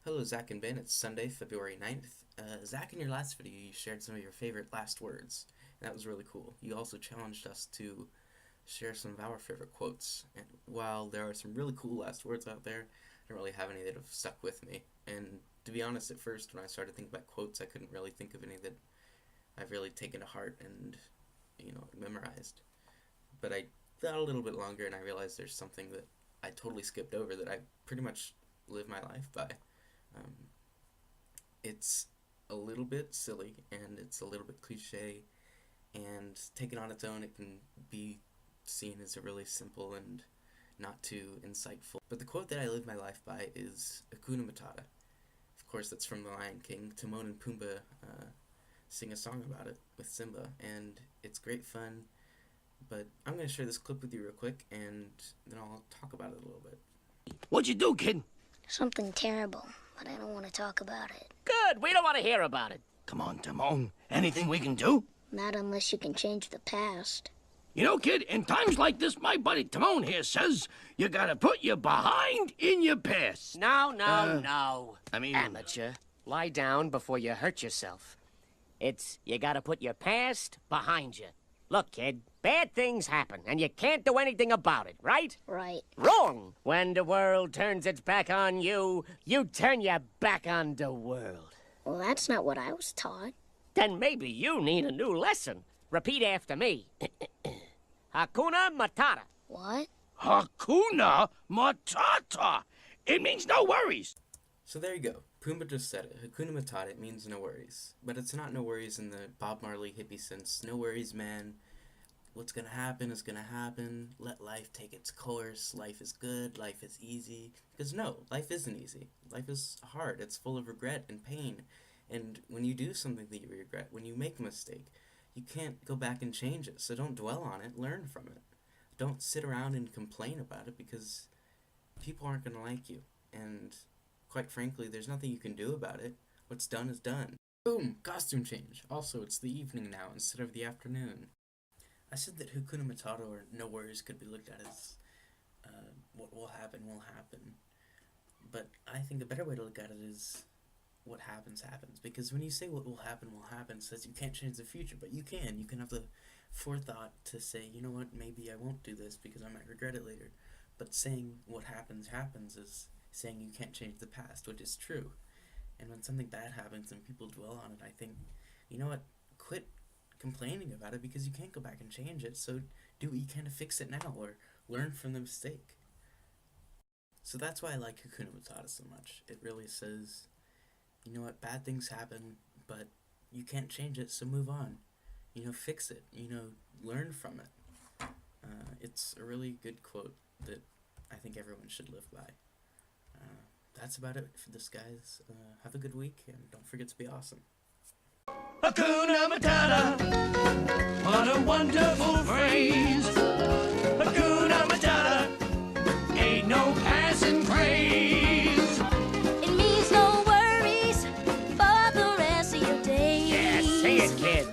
Hello, Zach and Ben. It's Sunday, February 9th. Zach, in your last video, you shared some of your favorite last words, and that was really cool. You also challenged us to share some of our favorite quotes, and while there are some really cool last words out there, I don't really have any that have stuck with me. And to be honest, at first, when I started thinking about quotes, I couldn't really think of any that I've really taken to heart and, memorized. But I thought a little bit longer, and I realized there's something that I totally skipped over that I pretty much live my life by. It's a little bit silly and it's a little bit cliche, and taken on its own it can be seen as a really simple and not too insightful. But the quote that I live my life by is Hakuna Matata. Of course, that's from The Lion King. Timon and Pumbaa sing a song about it with Simba, and it's great fun. But I'm going to share this clip with you real quick, and then I'll talk about it a little bit. What'd you do, kid? Something terrible, but I don't want to talk about it. Good, we don't want to hear about it. Come on, Timon. Anything we can do? Not unless you can change the past. You know, kid, in times like this, my buddy Timon here says you gotta put your behind in your past. No. Amateur. Lie down before you hurt yourself. You gotta put your past behind you. Look, kid, bad things happen, and you can't do anything about it, right? Right. Wrong! When the world turns its back on you, you turn your back on the world. Well, that's not what I was taught. Then maybe you need a new lesson. Repeat after me. Hakuna Matata. What? Hakuna Matata. It means no worries. So there you go. Pumbaa just said it. Hakuna Matata, it means no worries. But it's not no worries in the Bob Marley hippie sense. No worries, man. What's gonna happen is gonna happen. Let life take its course. Life is good. Life is easy. Because no, life isn't easy. Life is hard. It's full of regret and pain. And when you do something that you regret, when you make a mistake, you can't go back and change it. So don't dwell on it. Learn from it. Don't sit around and complain about it, because people aren't gonna like you. And quite frankly, there's nothing you can do about it. What's done is done. Boom! Costume change. Also, it's the evening now instead of the afternoon. I said that Hakuna Matata, or no worries, could be looked at as what will happen will happen. But I think a better way to look at it is what happens happens. Because when you say what will happen says you can't change the future, but you can. You can have the forethought to say, you know what, maybe I won't do this because I might regret it later. But saying what happens is saying you can't change the past, which is true. And when something bad happens and people dwell on it, I think, you know what, quit complaining about it, because you can't go back and change it. So do what you can to fix it now, or learn from the mistake. So that's why I like Hakuna Matata so much. It really says, you know what, bad things happen, but you can't change it, so move on. Fix it. Learn from it. It's a really good quote that I think everyone should live by. That's about it for this, guys. Have a good week, and don't forget to be awesome. Hakuna Matata. What a wonderful phrase. Hakuna Matata. Ain't no passing craze. It means no worries for the rest of your days. Yeah, say it, kid.